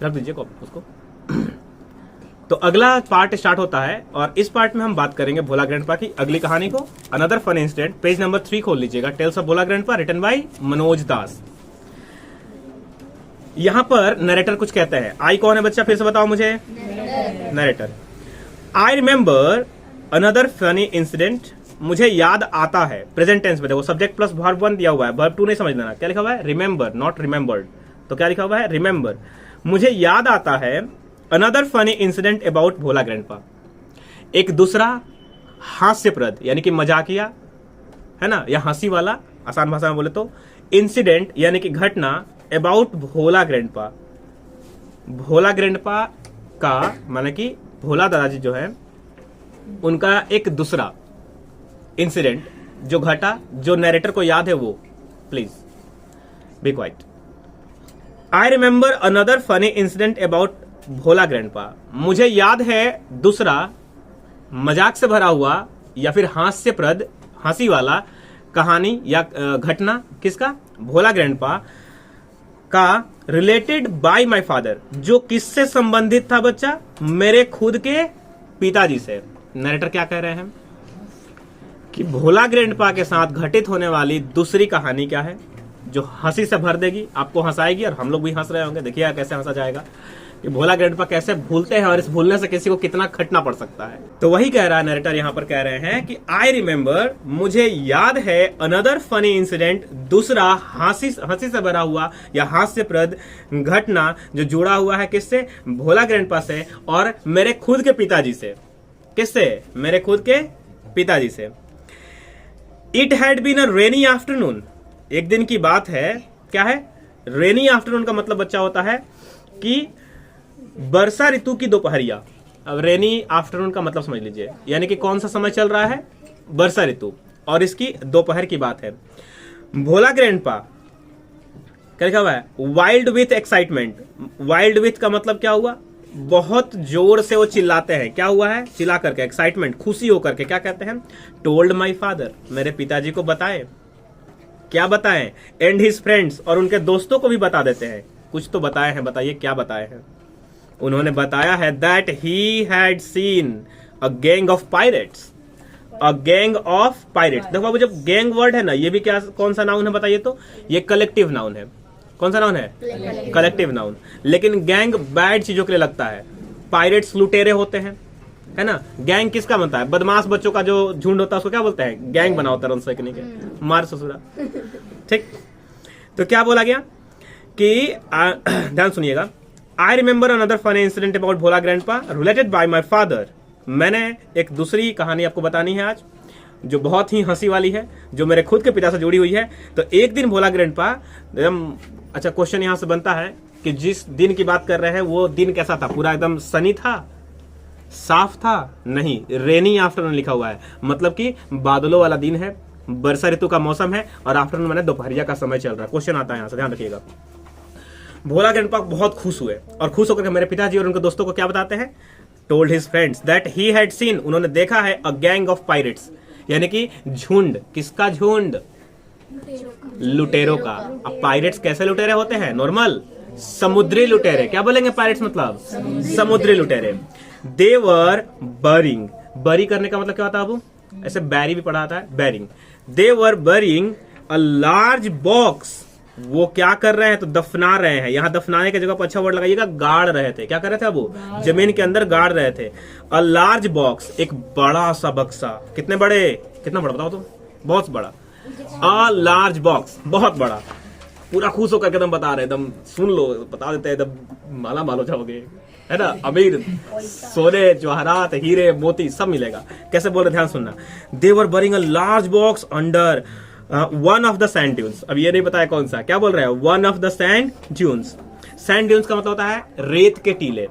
रख दीजिए उसको। तो अगला पार्ट स्टार्ट होता है और इस पार्ट में हम बात करेंगे भोला ग्रैंडपा की अगली कहानी को। Another fun incident, page number 3 खोल लीजिएगा। Tales of Bhola grandpa written by Manoj Das. यहां पर नरेटर कुछ कहते हैं। आई कौन है बच्चा, फिर से बताओ मुझे। Narrator. I remember another funny incident, मुझे याद आता है। प्रेजेंट टेंस में देखो, सब्जेक्ट प्लस वर्ब 1 दिया हुआ है, वर्ब 2 नहीं समझ लेना। क्या लिखा हुआ है? Remember, not remembered. तो क्या लिखा हुआ है? रिमेंबर। मुझे याद आता है another funny incident about Bhola grandpa, एक दूसरा हास्यप्रद यानी कि मजाकिया है ना, या हंसी वाला आसान भाषा में बोले तो, इंसिडेंट यानी कि घटना, about Bhola grandpa, Bhola grandpa का माने कि भोला दादाजी जो है उनका एक दूसरा इंसिडेंट जो घटा, जो नरेटर को याद है वो। Please be quite. I remember another funny incident about Bhola grandpa, मुझे याद है दूसरा मजाक से भरा हुआ या फिर हास्यप्रद हंसी वाला कहानी या घटना, किसका? भोला ग्रैंडपा का, रिलेटेड बाय माय फादर, जो किससे संबंधित था बच्चा? मेरे खुद के पिताजी से। नरेटर क्या कह रहे हैं कि भोला ग्रैंडपा के साथ घटित होने वाली दूसरी कहानी क्या है जो हंसी से भर देगी, आपको हंसाएगी और हम लोग भी हंस रहे होंगे। देखिए कैसे हंसा जाएगा कि भोला ग्रैंडपा कैसे भूलते हैं और इस भूलने से किसी को कितना खटना पड़ सकता है। तो वही कह रहा है नरेटर, यहां पर कह रहे हैं कि आई रिमेंबर, मुझे याद है, अनदर फनी इंसिडेंट, दूसरा हंसी से भरा हुआ या हास्यप्रद घटना जो जुड़ा हुआ है किससे? भोला ग्रैंडपा से और मेरे खुद के पिताजी से। किससे? मेरे खुद के पिताजी से। It had been a rainy afternoon, एक दिन की बात है। क्या है? रेनी आफ्टरनून का मतलब बच्चा होता है कि वर्षा ऋतु की दोपहरिया। अब रेनी आफ्टरनून का मतलब समझ लीजिए, यानी कि कौन सा समय चल रहा है? वर्षा ऋतु, और इसकी दोपहर की बात है। भोला ग्रैंडपा क्या लिखा हुआ है? Wild with excitement. Wild with का मतलब क्या हुआ? बहुत जोर से वो चिल्लाते हैं। क्या हुआ है? चिल्ला करके, एक्साइटमेंट, खुशी होकर के। क्या कहते हैं? टोल्ड माई फादर, मेरे पिताजी को बताए। क्या बताएं? एंड हिज फ्रेंड्स, और उनके दोस्तों को भी बता देते हैं। कुछ तो बताए हैं, बताइए क्या बताए हैं? उन्होंने बताया है that he had seen a gang of pirates. A gang of pirates, देखो बाबू, जब गैंग वर्ड है ना, ये भी क्या, कौन सा नाउन है बताइए तो? ये कलेक्टिव नाउन है। कौन सा नाउन है? Collective noun. लेकिन गैंग बैड चीजों के लिए लगता है। पायरेट्स लुटेरे होते हैं, है ना। गैंग किसका बनता है? बदमाश बच्चों का जो झुंड होता है उसको क्या बोलते हैं? गैंग बना होता है उनसे के मार ससुरा। ठीक, तो क्या बोला गया कि ध्यान सुनिएगा। I remember another funny incident about Bhola grandpa related by my father. मैंने एक दूसरी कहानी आपको बतानी है आज जो बहुत ही हंसी वाली है, जो मेरे खुद के पिता से जुड़ी हुई है। तो एक दिन भोला ग्रैंडपा एकदम, अच्छा क्वेश्चन यहां से बनता है कि जिस दिन की बात कर रहे हैं वो दिन कैसा था? पूरा एकदम सनी था, साफ था? नहीं, रेनी आफ्टरनून लिखा हुआ है, मतलब कि बादलों वाला दिन है, वर्षा ऋतु का मौसम है और आफ्टरनून माने दोपहरिया का समय चल रहा है। क्वेश्चन आता है यहां से, ध्यान रखिएगा। भोला ग्रैंडपा बहुत खुश हुए और खुश होकर मेरे पिताजी और उनके दोस्तों को क्या बताते हैं? Told his friends that he had seen, उन्होंने देखा है, अ गैंग ऑफ पायरेट्स, यानी कि झुंड। किसका झुंड? लुटेरों का। अब पायरेट्स कैसे लुटेरे होते हैं? नॉर्मल समुद्री लुटेरे। क्या बोलेंगे पायरेट्स मतलब? समुद्री लुटेरे। दे वर बरिंग, बरी करने का मतलब क्या होता है बाबू? ऐसे बैरी भी पढ़ा आता है, burying. They were burying a large box, वो क्या कर रहे हैं? तो दफना रहे हैं। यहां दफनाने की जगह पर अच्छा वर्ड लगाइएगा, गाड़ रहे थे। क्या कर रहे थे वो? जमीन के अंदर गाड़ रहे थे। अ लार्ज बॉक्स, एक बड़ा सा बक्सा। कितने बड़े? कितना बड़ा बताओ तो? बहुत बड़ा। अ लार्ज बॉक्स, बहुत बड़ा। पूरा खुश होकर एकदम बता रहे, एकदम सुन लो, बता देते हैं, एकदम माला माल हो जाओगे, है ना। अमीर, सोने जवाहरात, हीरे मोती सब मिलेगा। कैसे बोल रहे? ध्यान सुनना। They were burying a large box under one of the sand dunes. अब ये नहीं बताया कौन सा, क्या बोल रहे हैं? One of the sand dunes. Sand dunes का मतलब होता है रेत के टीले।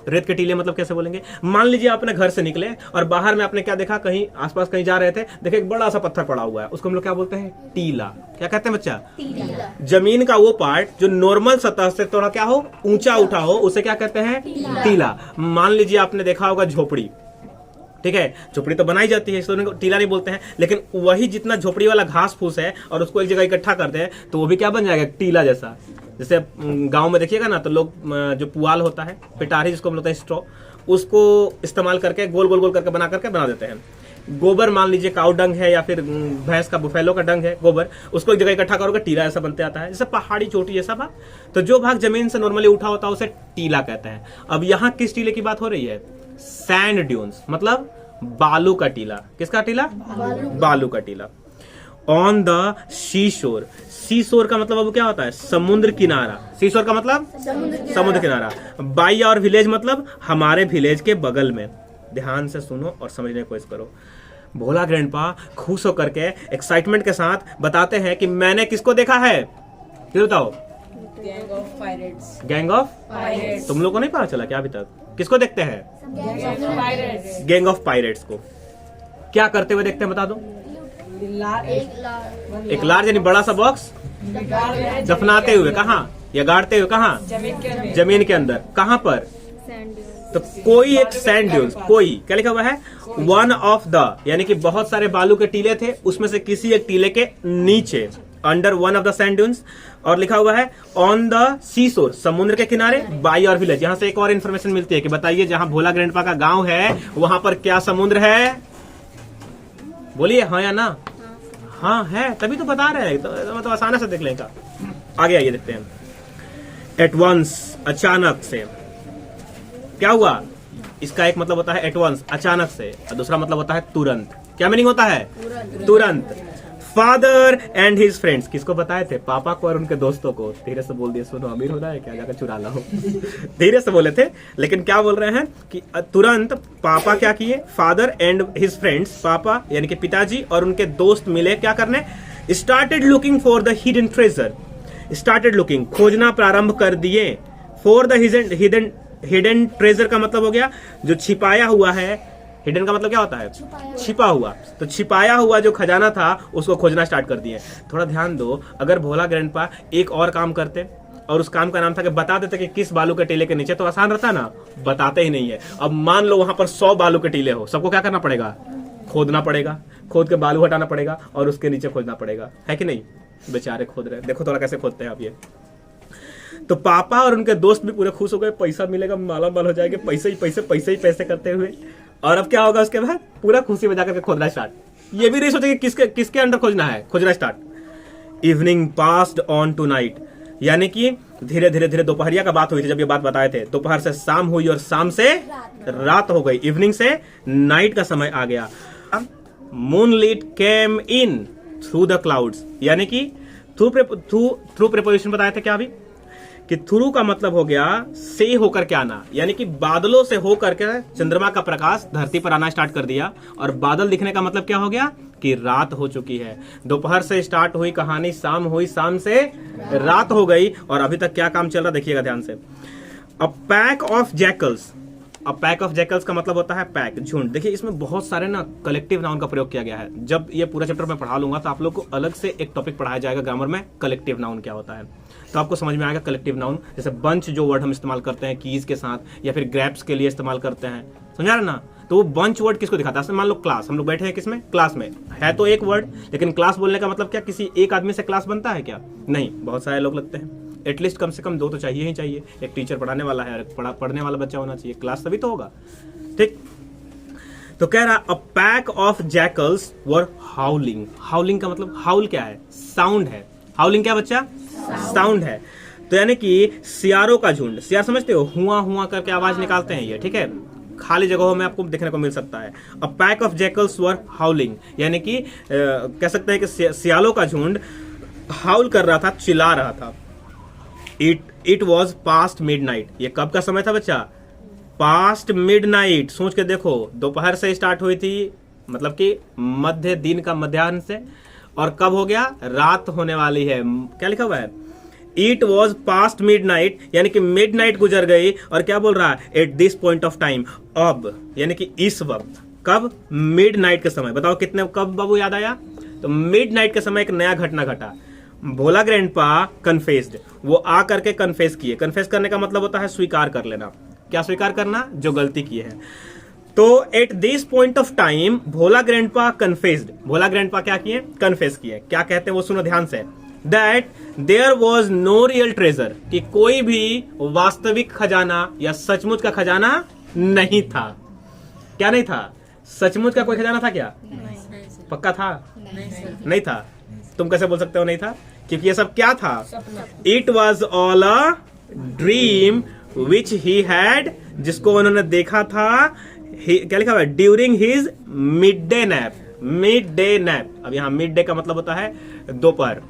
रेत के टीले मतलब कैसे बोलेंगे? मान लीजिए आपने घर से निकले और बाहर में आपने क्या देखा? कहीं आसपास कहीं जा रहे थे, देखे एक बड़ा सा पत्थर पड़ा हुआ है, उसको हम लोग क्या बोलते हैं? टीला। क्या कहते हैं बच्चा? टीला। जमीन का वो पार्ट जो नॉर्मल सतह से थोड़ा क्या हो, ऊंचा उठा हो, उसे क्या कहते हैं? टीला। मान लीजिए आपने देखा होगा झोपड़ी, ठीक है, झोपड़ी तो बनाई जाती है, इसलिए उनको टीला नहीं बोलते हैं, लेकिन वही जितना झोपड़ी वाला घास फूस है और उसको एक जगह इकट्ठा करते हैं तो वो भी क्या बन जाएगा, टीला जैसा। जैसे गांव में देखिएगा ना, तो लोग जो पुआल होता है, पिटारी जिसको हम बोलते हैं, स्ट्रॉ, उसको इस्तेमाल करके गोल गोल गोल करके बना देते हैं। गोबर मान लीजिए काउ डंग है या फिर भैंस का बुफेलो का डंग है, गोबर, उसको एक जगह इकट्ठा करोगे टीला ऐसा बनते आता है, जैसे पहाड़ी चोटी जैसा भाग। तो जो भाग जमीन से नॉर्मली उठा होता है उसे टीला कहते हैं। अब यहाँ किस टीले की बात हो रही है, सैंड ड्यून्स, मतलब बालू का टीला। किसका टीला, बालू का टीला। ऑन द सी शोर, सी शोर का मतलब अब क्या होता है, समुद्र किनारा। सी शोर का मतलब समुद्र किनारा। बाई और विलेज मतलब हमारे विलेज के बगल में। ध्यान से सुनो और समझने की कोशिश करो। भोला ग्रैंडपा खुश होकर के एक्साइटमेंट के साथ बताते हैं कि मैंने किसको देखा है, फिर बताओ, gang of pirates. Gang of pirates. तुम लोग को नहीं पता चला क्या अभी तक, किसको देखते हैं, गैंग ऑफ पायरेट्स को। क्या करते हुए देखते हैं बता दो, एक लार्ज यानी बड़ा सा बॉक्स दफनाते हुए, कहाँ, या गाड़ते हुए कहाँ, जमीन के अंदर। कहाँ पर, तो कोई एक सैंड ड्यून्स, कोई क्या लिखा हुआ है, वन ऑफ द, यानी कि बहुत सारे बालू के टीले थे, उसमें से किसी एक टीले के नीचे, under one of the sand dunes. और लिखा हुआ है ऑन द सी शोर, समुद्र के किनारे, बाई और विलेज। यहां से एक और इन्फॉर्मेशन मिलती है कि बताइए जहां भोला ग्रैंडपा का गांव है वहां पर क्या समुद्र है, बोलिए हाँ या ना। हाँ है, तभी तो बता रहे हैं, तो मतलब आसानी से देख लेगा। आगे आइए देखते हैं। एट वंस, अचानक से। क्या हुआ, इसका एक मतलब होता है एट वंस, अचानक से, और दूसरा मतलब होता है तुरंत। क्या मीनिंग होता है, तुरंत। फादर एंड हिज फ्रेंड्स, किसको बताए थे, पापा को और उनके दोस्तों को। धीरे से बोल दिए, सुनो अमीर हो रहा है क्या, जाकर चुरा लो। धीरे से बोले थे, लेकिन क्या बोल रहे हैं कि तुरंत पापा क्या किए, फादर एंड हिज फ्रेंड्स, पापा यानी कि पिताजी और उनके दोस्त मिले क्या करने, started looking for the hidden treasure. Started looking, खोजना प्रारंभ कर दिए। फॉर द हिडन ट्रेजर का मतलब हो गया जो छिपाया हुआ है। हिडन का मतलब क्या होता है, छिपा हुआ। तो छिपाया हुआ जो खजाना था उसको खोजना स्टार्ट कर दिए। थोड़ा ध्यान दो, अगर भोला ग्रैंडपा एक और काम करते और उस काम का नाम था कि बता देते कि किस बालू के टीले के नीचे, तो आसान रहता ना, बताते ही नहीं है। अब मान लो वहां पर 100 बालू के टीले हो, सबको क्या करना पड़ेगा, खोदना पड़ेगा, खोद के बालू हटाना पड़ेगा और उसके नीचे खोदना पड़ेगा, है कि नहीं। बेचारे खोद रहे, देखो थोड़ा कैसे खोदते हैं आप ये। तो पापा और उनके दोस्त भी पूरे खुश हो गए, पैसा मिलेगा, माला माल हो जाएंगे, पैसे ही पैसे, पैसे ही पैसे करते हुए। और अब क्या होगा उसके बाद, पूरा खुशी में जाकर खोदना स्टार्ट। ये भी नहीं सोचे कि किसके अंडर खोजना है, खोजना start. Evening passed on to night, यानी कि धीरे धीरे दोपहरिया का बात हुई थी जब ये बात बताए थे। दोपहर से शाम हुई और शाम से रात हो गई, इवनिंग से नाइट का समय आ गया। Moonlight came in through the clouds, यानी कि थ्रू प्रीपोजिशन बताए थे क्या अभी, कि थ्रू का मतलब हो गया से होकर के आना, यानी कि बादलों से होकर के चंद्रमा का प्रकाश धरती पर आना स्टार्ट कर दिया। और बादल दिखने का मतलब क्या हो गया कि रात हो चुकी है। दोपहर से स्टार्ट हुई कहानी, शाम हुई, शाम से रात हो गई। और अभी तक क्या काम चल रहा देखिएगा ध्यान से। A pack of jackals, a pack of jackals का मतलब होता है पैक, झुंड। देखिए इसमें बहुत सारे ना कलेक्टिव नाउन का प्रयोग किया गया है। जब ये पूरा चैप्टर मैं पढ़ा लूंगा तो आप लोग को अलग से एक टॉपिक पढ़ाया जाएगा ग्रामर में, कलेक्टिव नाउन क्या होता है, तो आपको समझ में आएगा कलेक्टिव नाउन। जैसे बंच जो वर्ड हम इस्तेमाल करते हैं कीज के साथ, या फिर ग्रैप्स के लिए इस्तेमाल करते हैं, समझा रहे ना। तो वो बंच वर्ड किसको दिखाता है, मान लो क्लास, हम लोग बैठे हैं किसमें, क्लास में, है तो एक वर्ड, लेकिन क्लास बोलने का मतलब क्या, किसी एक आदमी से क्लास बनता है क्या, नहीं, बहुत सारे लोग लगते हैं। एटलीस्ट कम से कम 2 तो चाहिए ही चाहिए। एक टीचर पढ़ाने वाला है, पढ़ने वाला बच्चा होना चाहिए, क्लास तभी तो होगा, ठीक। तो कह रहा अ पैक ऑफ जैकल्स वर हाउलिंग। हाउलिंग का मतलब, हाउल क्या है, साउंड है। हाउलिंग क्या बच्चा, साउंड है। तो यानी कि सियारों का झुंड, सियार समझते हो, हुआ हुआ करके आवाज निकालते हैं ये, ठीक है, खाली जगहों में आपको देखने को मिल सकता है। अ पैक ऑफ जैकल्स वर हाउलिंग, यानी कि कह सकते हैं कि सियालों का झुंड हाउल कर रहा था, चिल्ला रहा था। इट वॉज पास्ट मिडनाइट, ये कब का समय था बच्चा, पास्ट मिडनाइट। सोच के देखो, दोपहर से स्टार्ट हुई थी, मतलब कि मध्य दिन का मध्याह्न से, और कब हो गया, रात होने वाली है। क्या लिखा हुआ है, इट वॉज पास्ट मिडनाइट, यानी कि मिडनाइट गुजर गई। और क्या बोल रहा है, at this point of time, अब यानी कि इस वक्त, कब, मिडनाइट के समय। बताओ कितने, कब बाबू याद आया, तो मिडनाइट के समय एक नया घटना घटा। भोला ग्रैंडपा कन्फेस्ड, वो आ करके कन्फेस किए। कन्फेस करने का मतलब होता है स्वीकार कर लेना। क्या स्वीकार करना, जो गलती की है। तो at this point of time Bhola grandpa confessed, Bhola grandpa क्या किए, कन्फेस किए। क्या कहते हैं वो सुनो ध्यान से, that there was no real treasure, कि कोई भी वास्तविक खजाना या सचमुच का खजाना नहीं था। क्या नहीं था? सचमुच का कोई खजाना था क्या? पक्का था? नहीं था। तुम कैसे बोल सकते हो नहीं था? क्योंकि ये सब क्या था? It was all a dream which he had, जिसको उन्होंने देखा था। क्या लिखा हुआ है? During his mid day nap. Mid day nap, अब यहां मिड डे का मतलब होता है दोपहर,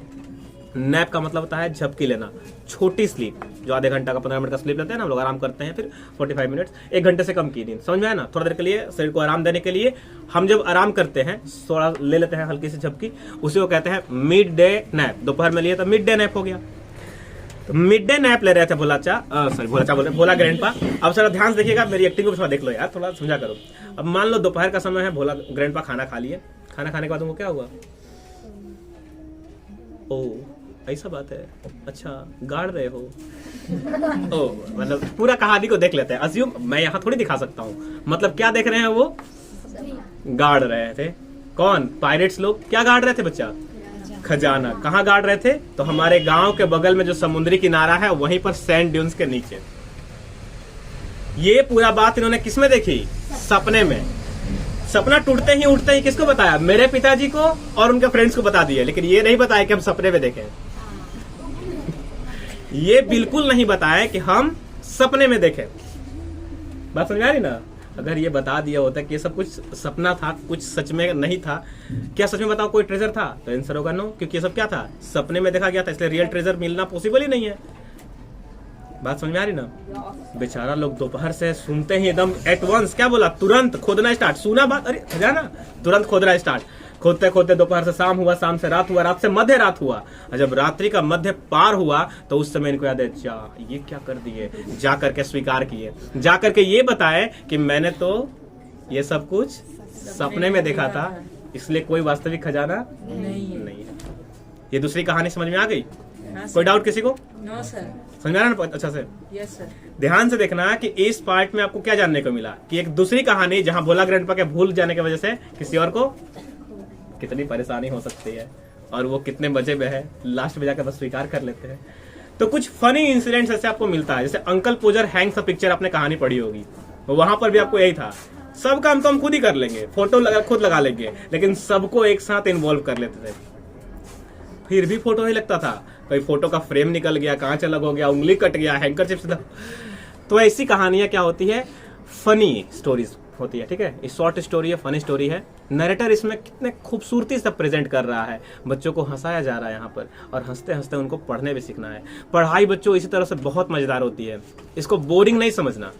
नैप का मतलब होता है झपकी लेना, छोटी स्लीप, जो आधे घंटा का 15 मिनट का स्लीप लेते हैं ना हम लोग, आराम करते हैं, फिर 45 मिनट, 1 घंटे से कम की नींद। समझ में आया ना? थोड़ा देर के लिए शरीर को आराम देने के लिए हम जब आराम करते हैं, थोड़ा ले लेते हैं हल्की सी झपकी, उसी को कहते हैं मिड डे नैप। दोपहर में लिए तो मिड डे नैप हो गया। तो मिड डे नैप ले रहे थे भोला ग्रैंडपा। अब सर ध्यान से देखिएगा, मेरी एक्टिंग को थोड़ा देख लो यार, थोड़ा समझा करो। अब मान लो दोपहर का समय है, भोला ग्रैंडपा खाना खा लिए। खाना खाने के बाद उनको क्या हुआ? ओ ऐसा बात है, अच्छा गाड़ रहे हो। ओ मतलब पूरा कहानी को देख लेते हैं। अज्यूम मैं यहाँ थोड़ी दिखा सकता हूँ, मतलब क्या देख रहे हैं वो? गाड़ रहे थे। कौन? पायरेट्स लोग। क्या गाड़ रहे थे बच्चा? खजाना। कहाँ गाड़ रहे थे? तो हमारे गांव के बगल में जो समुद्री किनारा है वहीं पर सैंड ड्यून्स के नीचे। ये पूरा बात इन्होंने किसमें देखी? सपने में। सपना टूटते ही उठते ही किसको बताया? मेरे पिताजी को और उनके फ्रेंड्स को बता दिया, लेकिन ये नहीं बताया कि हम सपने में देखें। ये बिल्कुल नहीं बताया कि हम सपने में देखें। बात समझ आ रही ना? अगर ये बता दिया होता कि ये सब कुछ सपना था, कुछ सच में नहीं था, क्या सच में बताओ कोई ट्रेजर था? तो आंसर होगा नो, क्योंकि ये सब क्या था? सपने में देखा गया था, इसलिए रियल ट्रेजर मिलना पॉसिबल ही नहीं है। बात समझ में आ रही ना? बेचारा लोग दोपहर से सुनते ही एकदम एट वंस क्या बोला? तुरंत खोदना स्टार्ट। सुना बात, अरे खजाना, तुरंत खोदना स्टार्ट। खोदते खोदते दोपहर से शाम हुआ, शाम से रात हुआ, रात से मध्य रात हुआ, और जब रात्रि का मध्य पार हुआ तो उस समय इनको याद है, ये क्या कर दिए। जा करके स्वीकार किए, जा करके ये बताए कि मैंने तो ये सब कुछ सपने में देखा था, इसलिए कोई वास्तविक खजाना नहीं है। ये दूसरी कहानी समझ में आ गई? कोई डाउट किसी को? No sir. समझ में आ रहा ना अच्छा से? Yes sir. ध्यान से देखना कि इस पार्ट में आपको क्या जानने को मिला, कि एक दूसरी कहानी जहां भोला ग्रैंडपा के भूल जाने की वजह से किसी और को कितनी परेशानी हो सकती है, और वो कितने मजे में है, लास्ट में जाकर बस स्वीकार कर लेते हैं। तो कुछ फनी इंसिडेंट्स ऐसे आपको मिलता है, जैसे अंकल पोजर हैंग्स अ पिक्चर आपने कहानी पढ़ी होगी, वहां पर भी आपको यही था, सब काम तो हम खुद ही कर लेंगे, फोटो खुद लगा लेंगे, लेकिन सबको एक साथ इन्वॉल्व कर लेते थे। फिर भी फोटो नहीं लगता था, कोई फोटो का फ्रेम निकल गया, कांच अलग हो गया, उंगली कट गया, हैंकरचिप से। तो ऐसी कहानियां क्या होती है? फनी स्टोरीज होती है। ठीक है, ये शॉर्ट स्टोरी है, फनी स्टोरी है। नरेटर इसमें कितने खूबसूरती से प्रेजेंट कर रहा है, बच्चों को हंसाया जा रहा है यहाँ पर, और हंसते हंसते उनको पढ़ने भी सीखना है। पढ़ाई बच्चों इसी तरह से बहुत मजेदार होती है, इसको बोरिंग नहीं समझना।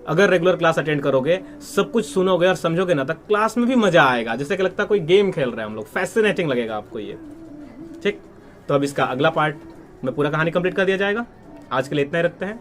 अगर रेगुलर क्लास अटेंड करोगे, सब कुछ सुनोगे और समझोगे ना, तो क्लास में भी मजा आएगा, जैसे कि लगता है कोई गेम खेल रहे हैं हम लोग, फैसिनेटिंग लगेगा आपको ये। ठीक, तो अब इसका अगला पार्ट में पूरा कहानी कंप्लीट कर दिया जाएगा। आज के लिए इतना ही रखते हैं।